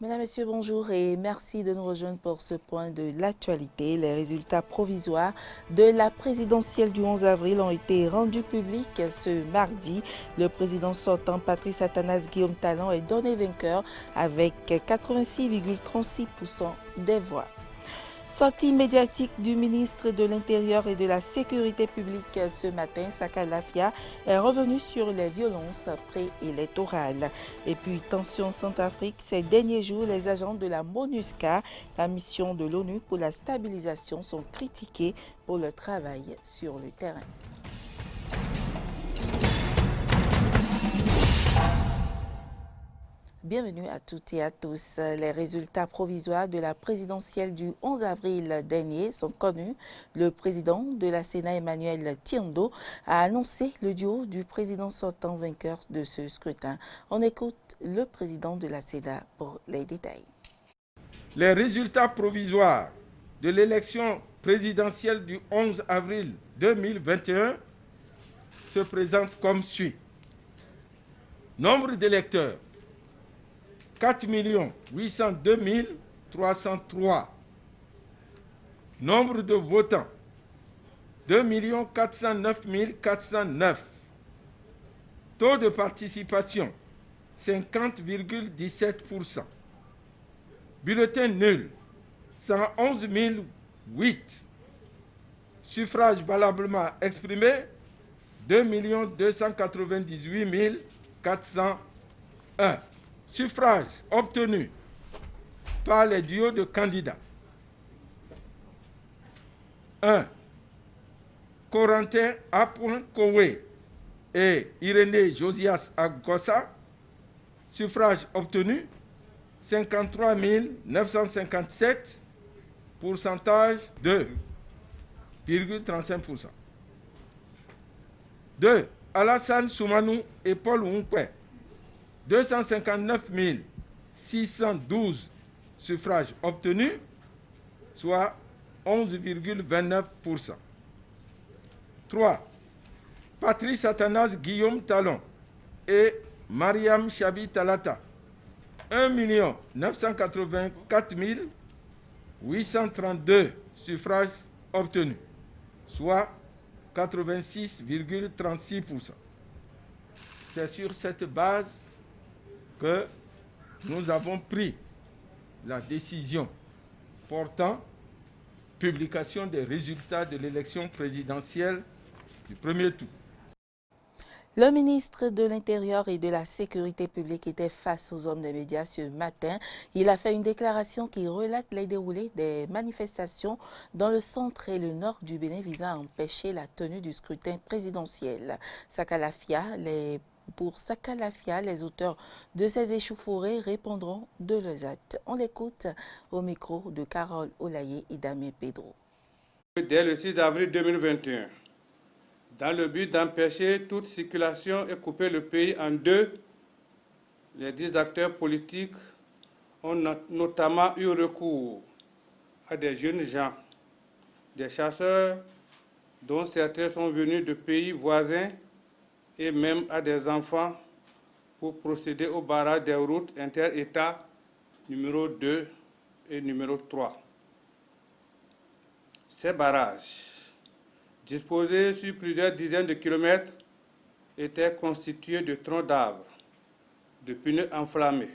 Mesdames, Messieurs, bonjour et merci de nous rejoindre pour ce point de l'actualité. Les résultats provisoires de la présidentielle du 11 avril ont été rendus publics ce mardi. Le président sortant, Patrice Athanase Guillaume Talon, est donné vainqueur avec 86,36% des voix. Sortie médiatique du ministre de l'Intérieur et de la Sécurité publique ce matin, Saka Lafia est revenu sur les violences préélectorales. Et puis, tension Centrafrique, ces derniers jours, les agents de la MONUSCA, la mission de l'ONU pour la stabilisation, sont critiqués pour leur travail sur le terrain. Bienvenue à toutes et à tous. Les résultats provisoires de la présidentielle du 11 avril dernier sont connus. Le président de la Sénat, Emmanuel Tiendo, a annoncé le duo du président sortant vainqueur de ce scrutin. On écoute le président de la Sénat pour les détails. Les résultats provisoires de l'élection présidentielle du 11 avril 2021 se présentent comme suit. Nombre d'électeurs 4 802 303. Nombre de votants 2 409 409. Taux de participation 50,17%. Bulletin nul 111 008. Suffrages valablement exprimés 2 298 401. Suffrages obtenus par les duos de candidats. 1. Corentin Apouin Kowe et Irénée Josias Agossa. Suffrages obtenus 53 957, pourcentage de 2,35%. 2. Alassane Soumanou et Paul Ounkwe. 259 612 suffrages obtenus, soit 11,29%. 3. Patrice Athanase Guillaume Talon et Mariam Chabi Talata. 1 984 832 suffrages obtenus, soit 86,36%. C'est sur cette base que nous avons pris la décision portant publication des résultats de l'élection présidentielle du premier tour. Le ministre de l'Intérieur et de la Sécurité publique était face aux hommes des médias ce matin. Il a fait une déclaration qui relate les déroulés des manifestations dans le centre et le nord du Bénin visant à empêcher la tenue du scrutin présidentiel. Pour Saka Lafia, les auteurs de ces échauffourées répondront de leurs actes. On l'écoute au micro de Carole Olaye et Damien Pedro. Dès le 6 avril 2021, dans le but d'empêcher toute circulation et couper le pays en deux, les 10 acteurs politiques ont notamment eu recours à des jeunes gens, des chasseurs dont certains sont venus de pays voisins et même à des enfants pour procéder au barrage des routes inter-États numéro 2 et numéro 3. Ces barrages, disposés sur plusieurs dizaines de kilomètres, étaient constitués de troncs d'arbres, de pneus enflammés,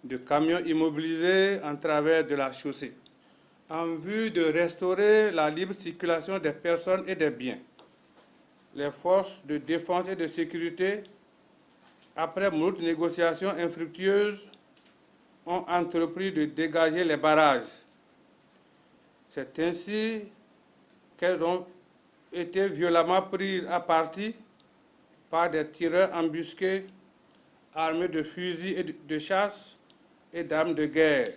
de camions immobilisés en travers de la chaussée, en vue de restaurer la libre circulation des personnes et des biens. Les forces de défense et de sécurité, après moult négociations infructueuses, ont entrepris de dégager les barrages. C'est ainsi qu'elles ont été violemment prises à partie par des tireurs embusqués armés de fusils de chasse et d'armes de guerre.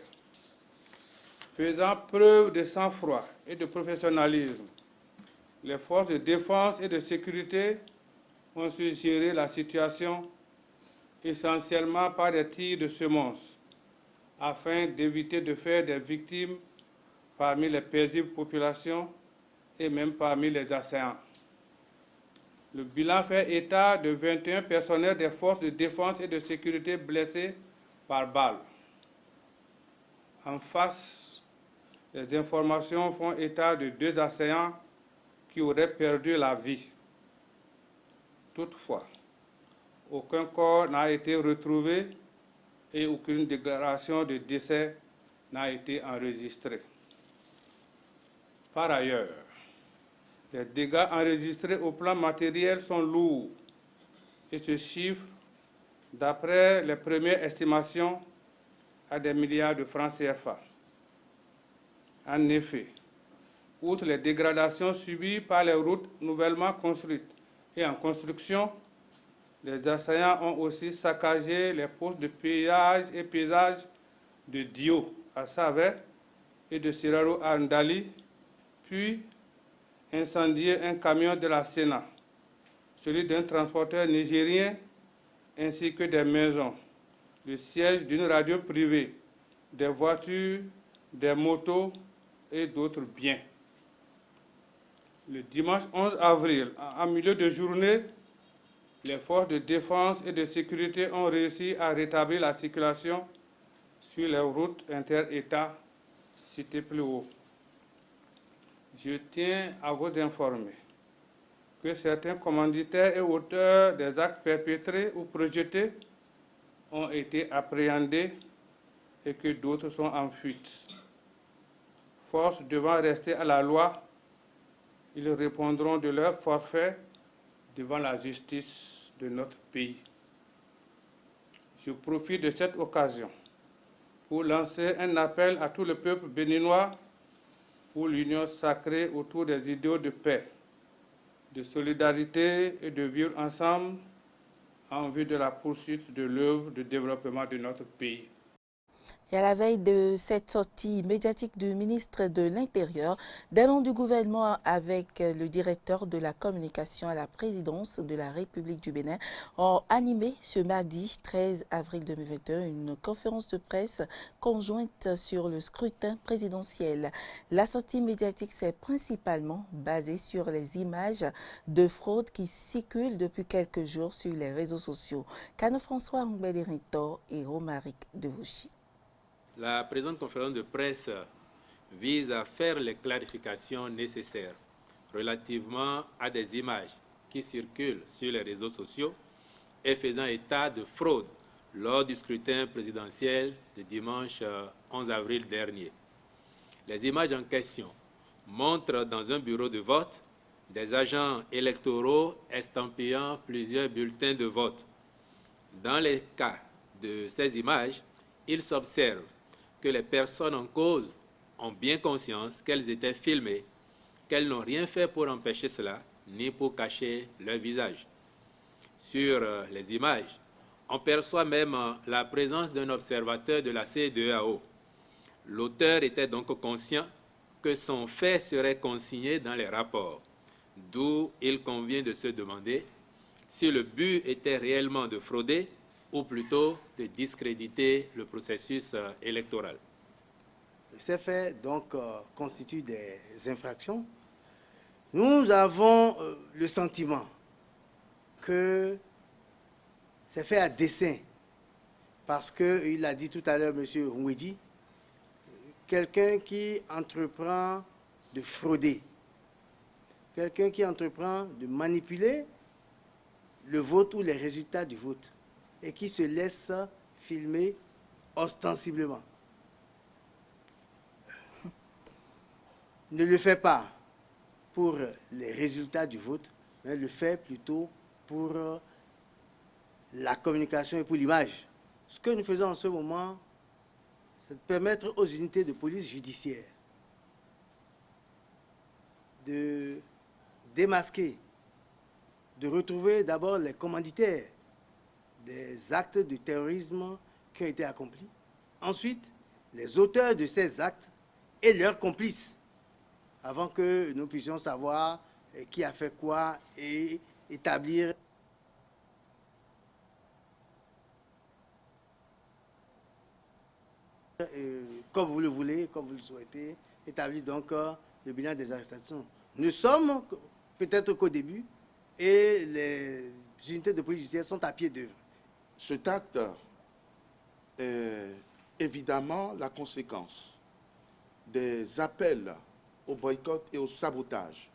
Faisant preuve de sang-froid et de professionnalisme, les forces de défense et de sécurité ont su gérer la situation essentiellement par des tirs de semonces, afin d'éviter de faire des victimes parmi les paisibles populations et même parmi les assaillants. Le bilan fait état de 21 personnels des forces de défense et de sécurité blessés par balle. En face, les informations font état de 2 assaillants qui auraient perdu la vie. Toutefois, aucun corps n'a été retrouvé et aucune déclaration de décès n'a été enregistrée. Par ailleurs, les dégâts enregistrés au plan matériel sont lourds et se chiffrent, d'après les premières estimations, à des milliards de francs CFA. En effet, outre les dégradations subies par les routes nouvellement construites et en construction, les assaillants ont aussi saccagé les postes de péage et paysage de Dio à Savet et de Siraro à Ndali, puis incendié un camion de la Sénat, celui d'un transporteur nigérien, ainsi que des maisons, le siège d'une radio privée, des voitures, des motos et d'autres biens. Le dimanche 11 avril, en milieu de journée, les forces de défense et de sécurité ont réussi à rétablir la circulation sur les routes inter-États citées plus haut. Je tiens à vous informer que certains commanditaires et auteurs des actes perpétrés ou projetés ont été appréhendés et que d'autres sont en fuite. Force devant rester à la loi, ils répondront de leur forfait devant la justice de notre pays. Je profite de cette occasion pour lancer un appel à tout le peuple béninois pour l'union sacrée autour des idéaux de paix, de solidarité et de vivre ensemble en vue de la poursuite de l'œuvre de développement de notre pays. Et à la veille de cette sortie médiatique du ministre de l'Intérieur, des membres du gouvernement avec le directeur de la communication à la présidence de la République du Bénin ont animé ce mardi 13 avril 2021 une conférence de presse conjointe sur le scrutin présidentiel. La sortie médiatique s'est principalement basée sur les images de fraude qui circulent depuis quelques jours sur les réseaux sociaux. Cano François Mbélérinto et Romaric Devouchi. La présente conférence de presse vise à faire les clarifications nécessaires relativement à des images qui circulent sur les réseaux sociaux et faisant état de fraude lors du scrutin présidentiel de dimanche 11 avril dernier. Les images en question montrent dans un bureau de vote des agents électoraux estampillant plusieurs bulletins de vote. Dans les cas de ces images, il s'observe que les personnes en cause ont bien conscience qu'elles étaient filmées, qu'elles n'ont rien fait pour empêcher cela, ni pour cacher leur visage. Sur les images, on perçoit même la présence d'un observateur de la CEDEAO. L'auteur était donc conscient que son fait serait consigné dans les rapports, d'où il convient de se demander si le but était réellement de frauder ou plutôt de discréditer le processus électoral. Ces faits donc constituent des infractions. Nous avons le sentiment que c'est fait à dessein, parce qu'il a dit tout à l'heure, M. Nwedi, quelqu'un qui entreprend de frauder, quelqu'un qui entreprend de manipuler le vote ou les résultats du vote, et qui se laisse filmer ostensiblement. Ne le fait pas pour les résultats du vote, mais le fait plutôt pour la communication et pour l'image. Ce que nous faisons en ce moment, c'est de permettre aux unités de police judiciaire de démasquer, de retrouver d'abord les commanditaires des actes de terrorisme qui ont été accomplis. Ensuite, les auteurs de ces actes et leurs complices, avant que nous puissions savoir qui a fait quoi et établir comme vous le voulez, comme vous le souhaitez, établir donc le bilan des arrestations. Nous sommes peut-être qu'au début et les unités de police judiciaire sont à pied d'œuvre. Cet acte est évidemment la conséquence des appels au boycott et au sabotage,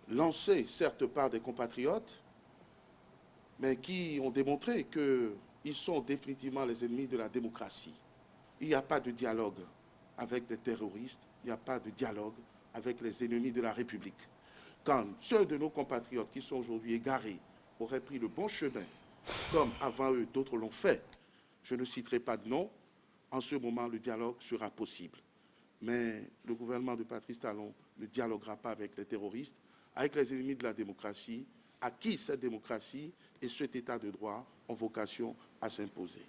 lancés certes par des compatriotes, mais qui ont démontré qu'ils sont définitivement les ennemis de la démocratie. Il n'y a pas de dialogue avec les terroristes, il n'y a pas de dialogue avec les ennemis de la République. Quand ceux de nos compatriotes qui sont aujourd'hui égarés auraient pris le bon chemin, comme avant eux d'autres l'ont fait, je ne citerai pas de nom, en ce moment le dialogue sera possible. Mais le gouvernement de Patrice Talon ne dialoguera pas avec les terroristes, avec les ennemis de la démocratie, à qui cette démocratie et cet état de droit ont vocation à s'imposer.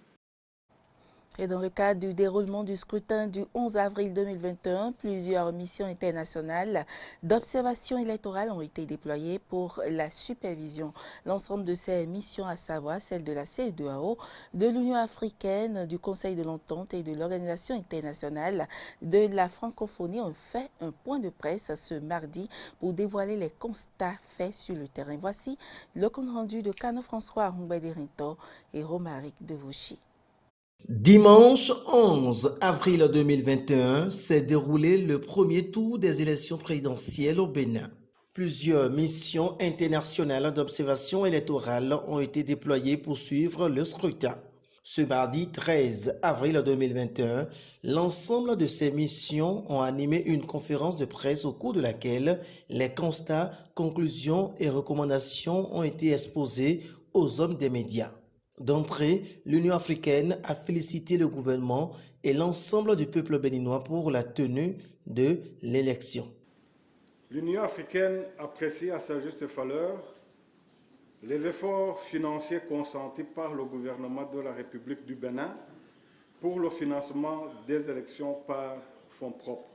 Et dans le cadre du déroulement du scrutin du 11 avril 2021, plusieurs missions internationales d'observation électorale ont été déployées pour la supervision. L'ensemble de ces missions, à savoir celles de la CEDEAO, de l'Union africaine, du Conseil de l'Entente et de l'Organisation internationale de la francophonie, ont fait un point de presse ce mardi pour dévoiler les constats faits sur le terrain. Voici le compte rendu de Kano François Humbé-Derinto et Romaric Devouchi. Dimanche 11 avril 2021 s'est déroulé le premier tour des élections présidentielles au Bénin. Plusieurs missions internationales d'observation électorale ont été déployées pour suivre le scrutin. Ce mardi 13 avril 2021, l'ensemble de ces missions ont animé une conférence de presse au cours de laquelle les constats, conclusions et recommandations ont été exposés aux hommes des médias. D'entrée, l'Union africaine a félicité le gouvernement et l'ensemble du peuple béninois pour la tenue de l'élection. L'Union africaine apprécie à sa juste valeur les efforts financiers consentis par le gouvernement de la République du Bénin pour le financement des élections par fonds propres.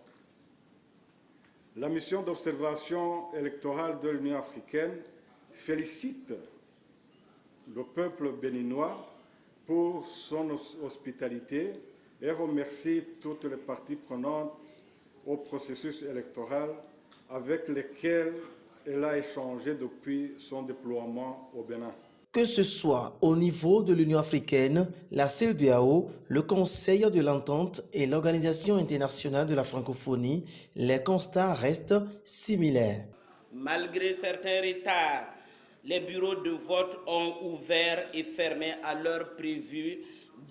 La mission d'observation électorale de l'Union africaine félicite le peuple béninois pour son hospitalité et remercie toutes les parties prenantes au processus électoral avec lesquelles elle a échangé depuis son déploiement au Bénin. Que ce soit au niveau de l'Union africaine, la CEDEAO, le Conseil de l'Entente et l'Organisation internationale de la francophonie, les constats restent similaires. Malgré certains retards, les bureaux de vote ont ouvert et fermé à l'heure prévue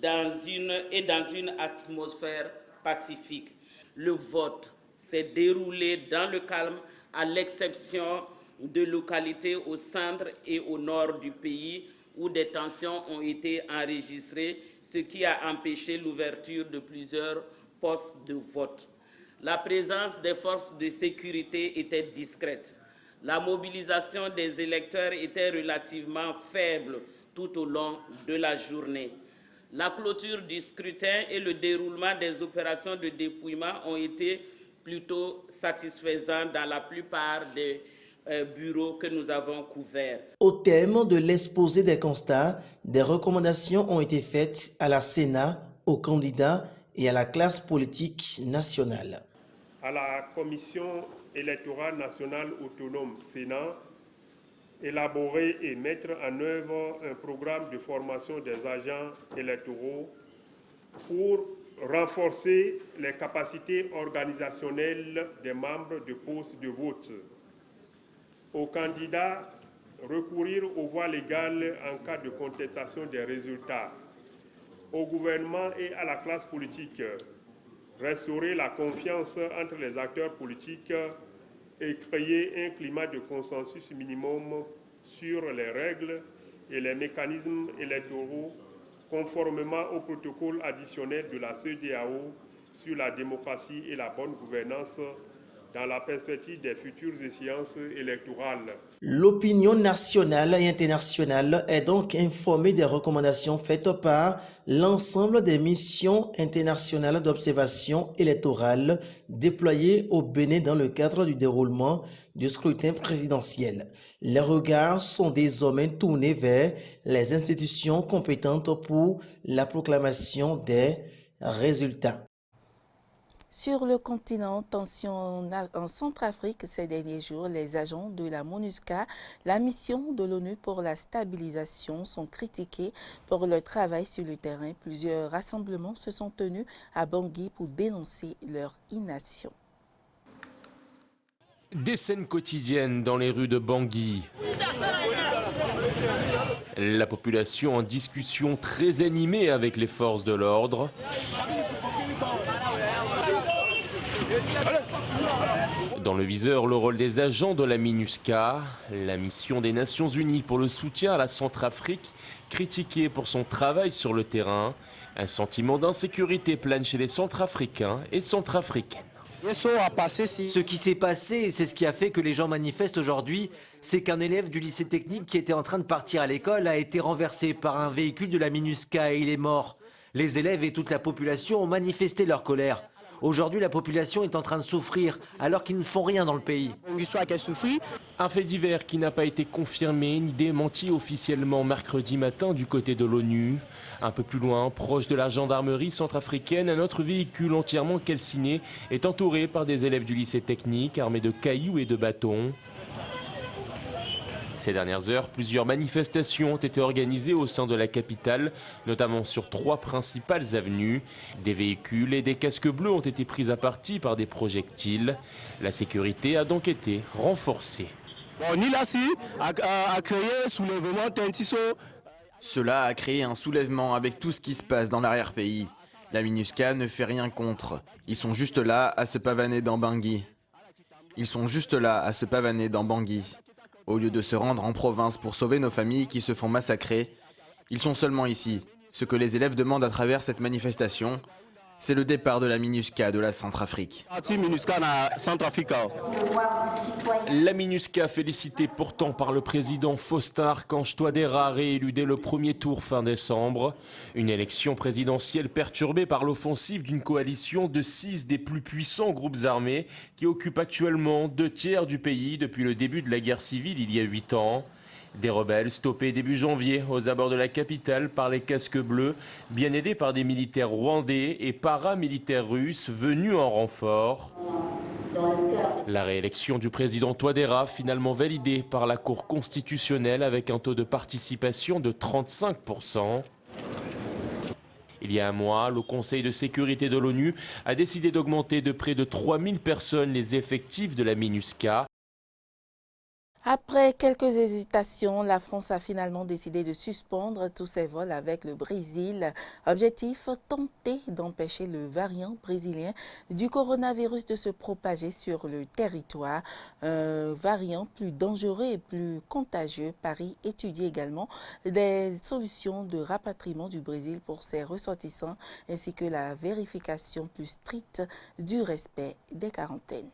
dans une atmosphère pacifique. Le vote s'est déroulé dans le calme, à l'exception de localités au centre et au nord du pays où des tensions ont été enregistrées, ce qui a empêché l'ouverture de plusieurs postes de vote. La présence des forces de sécurité était discrète. La mobilisation des électeurs était relativement faible tout au long de la journée. La clôture du scrutin et le déroulement des opérations de dépouillement ont été plutôt satisfaisants dans la plupart des bureaux que nous avons couverts. Au terme de l'exposé des constats, des recommandations ont été faites à la Sénat, aux candidats et à la classe politique nationale. À la Commission électorale nationale autonome Sénat, élaborer et mettre en œuvre un programme de formation des agents électoraux pour renforcer les capacités organisationnelles des membres de postes de vote. Aux candidats, recourir aux voies légales en cas de contestation des résultats. Au gouvernement et à la classe politique, restaurer la confiance entre les acteurs politiques et créer un climat de consensus minimum sur les règles et les mécanismes électoraux conformément au protocole additionnel de la CEDEAO sur la démocratie et la bonne gouvernance dans la perspective des futures échéances électorales. L'opinion nationale et internationale est donc informée des recommandations faites par l'ensemble des missions internationales d'observation électorale déployées au Bénin dans le cadre du déroulement du scrutin présidentiel. Les regards sont désormais tournés vers les institutions compétentes pour la proclamation des résultats. Sur le continent, tension en Centrafrique ces derniers jours, les agents de la MONUSCA, la mission de l'ONU pour la stabilisation, sont critiqués pour leur travail sur le terrain. Plusieurs rassemblements se sont tenus à Bangui pour dénoncer leur inaction. Des scènes quotidiennes dans les rues de Bangui. La population en discussion très animée avec les forces de l'ordre. Dans le viseur, le rôle des agents de la MINUSCA, la mission des Nations Unies pour le soutien à la Centrafrique, critiquée pour son travail sur le terrain. Un sentiment d'insécurité plane chez les Centrafricains et Centrafricaines. Ce qui s'est passé, c'est ce qui a fait que les gens manifestent aujourd'hui, c'est qu'un élève du lycée technique qui était en train de partir à l'école a été renversé par un véhicule de la MINUSCA et il est mort. Les élèves et toute la population ont manifesté leur colère. Aujourd'hui, la population est en train de souffrir alors qu'ils ne font rien dans le pays. Un fait divers qui n'a pas été confirmé ni démenti officiellement mercredi matin du côté de l'ONU. Un peu plus loin, proche de la gendarmerie centrafricaine, un autre véhicule entièrement calciné est entouré par des élèves du lycée technique armés de cailloux et de bâtons. Ces dernières heures, plusieurs manifestations ont été organisées au sein de la capitale, notamment sur 3 principales avenues. Des véhicules et des casques bleus ont été pris à partie par des projectiles. La sécurité a donc été renforcée. Cela a créé un soulèvement avec tout ce qui se passe dans l'arrière-pays. La MINUSCA ne fait rien contre. Ils sont juste là à se pavaner dans Bangui. Au lieu de se rendre en province pour sauver nos familles qui se font massacrer, ils sont seulement ici. Ce que les élèves demandent à travers cette manifestation, c'est le départ de la MINUSCA de la Centrafrique. La MINUSCA, félicitée pourtant par le président Faustin Archange Touadéra, réélu dès le premier tour fin décembre. Une élection présidentielle perturbée par l'offensive d'une coalition de 6 des plus puissants groupes armés qui occupent actuellement 2 tiers du pays depuis le début de la guerre civile il y a 8 ans. Des rebelles stoppés début janvier aux abords de la capitale par les casques bleus, bien aidés par des militaires rwandais et paramilitaires russes venus en renfort. La réélection du président Touadéra, finalement validée par la Cour constitutionnelle avec un taux de participation de 35%. Il y a un mois, le Conseil de sécurité de l'ONU a décidé d'augmenter de près de 3000 personnes les effectifs de la MINUSCA. Après quelques hésitations, la France a finalement décidé de suspendre tous ses vols avec le Brésil. Objectif, tenter d'empêcher le variant brésilien du coronavirus de se propager sur le territoire. Un variant plus dangereux et plus contagieux. Paris étudie également des solutions de rapatriement du Brésil pour ses ressortissants ainsi que la vérification plus stricte du respect des quarantaines.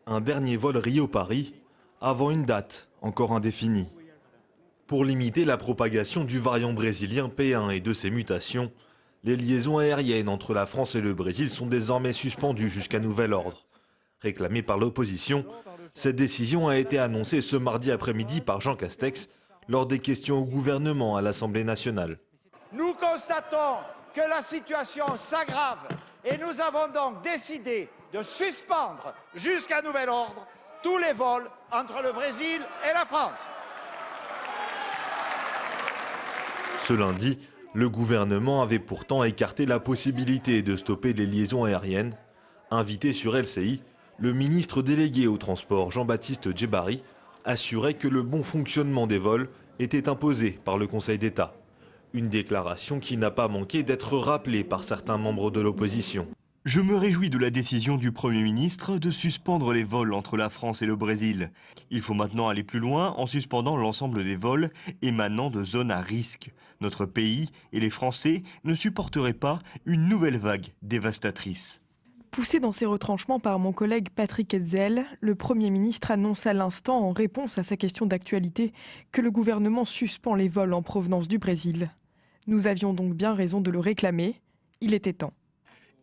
Un dernier vol Rio-Paris avant une date encore indéfinie. Pour limiter la propagation du variant brésilien P1 et de ses mutations, les liaisons aériennes entre la France et le Brésil sont désormais suspendues jusqu'à nouvel ordre. Réclamée par l'opposition, cette décision a été annoncée ce mardi après-midi par Jean Castex lors des questions au gouvernement à l'Assemblée nationale. Nous constatons que la situation s'aggrave et nous avons donc décidé de suspendre jusqu'à nouvel ordre tous les vols entre le Brésil et la France. Ce lundi, le gouvernement avait pourtant écarté la possibilité de stopper les liaisons aériennes. Invité sur LCI, le ministre délégué au transport Jean-Baptiste Djebari assurait que le bon fonctionnement des vols était imposé par le Conseil d'État. Une déclaration qui n'a pas manqué d'être rappelée par certains membres de l'opposition. Je me réjouis de la décision du Premier ministre de suspendre les vols entre la France et le Brésil. Il faut maintenant aller plus loin en suspendant l'ensemble des vols émanant de zones à risque. Notre pays et les Français ne supporteraient pas une nouvelle vague dévastatrice. Poussé dans ses retranchements par mon collègue Patrick Hetzel, le Premier ministre annonce à l'instant, en réponse à sa question d'actualité, que le gouvernement suspend les vols en provenance du Brésil. Nous avions donc bien raison de le réclamer. Il était temps.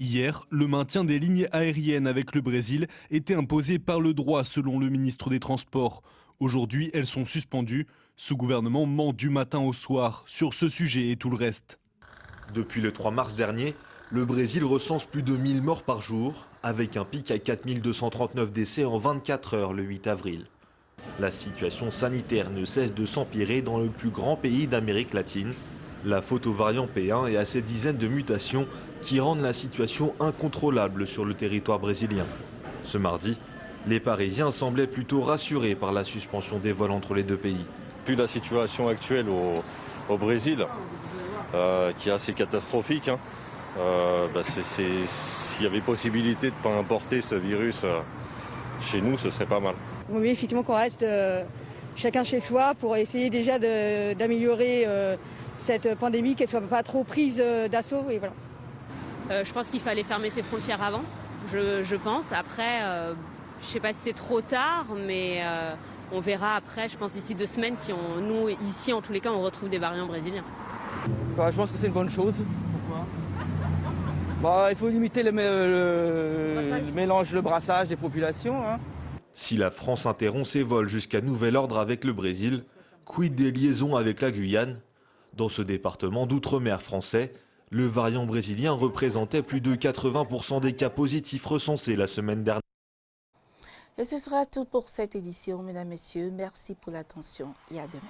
Hier, le maintien des lignes aériennes avec le Brésil était imposé par le droit selon le ministre des Transports. Aujourd'hui, elles sont suspendues. Ce gouvernement ment du matin au soir sur ce sujet et tout le reste. Depuis le 3 mars dernier, Le Brésil recense plus de 1000 morts par jour, avec un pic à 4239 décès en 24 heures le 8 avril. La situation sanitaire ne cesse de s'empirer dans le plus grand pays d'Amérique latine. La faute au variant P1 et à ses dizaines de mutations qui rendent la situation incontrôlable sur le territoire brésilien. Ce mardi, les Parisiens semblaient plutôt rassurés par la suspension des vols entre les deux pays. Puis la situation actuelle au Brésil, qui est assez catastrophique, s'il y avait possibilité de ne pas importer ce virus chez nous, ce serait pas mal. Il vaut mieux effectivement qu'on reste chacun chez soi pour essayer déjà d'améliorer cette pandémie, qu'elle ne soit pas trop prise d'assaut. Et voilà. Je pense qu'il fallait fermer ses frontières avant, je pense. Après, je ne sais pas si c'est trop tard, mais on verra après, je pense d'ici 2 semaines, si nous, ici, en tous les cas, on retrouve des variants brésiliens. Je pense que c'est une bonne chose. Pourquoi ? Il faut limiter le mélange, le brassage des populations. Si la France interrompt ses vols jusqu'à nouvel ordre avec le Brésil, quid des liaisons avec la Guyane ? Dans ce département d'outre-mer français, le variant brésilien représentait plus de 80% des cas positifs recensés la semaine dernière. Et ce sera tout pour cette édition, mesdames, messieurs. Merci pour l'attention et à demain.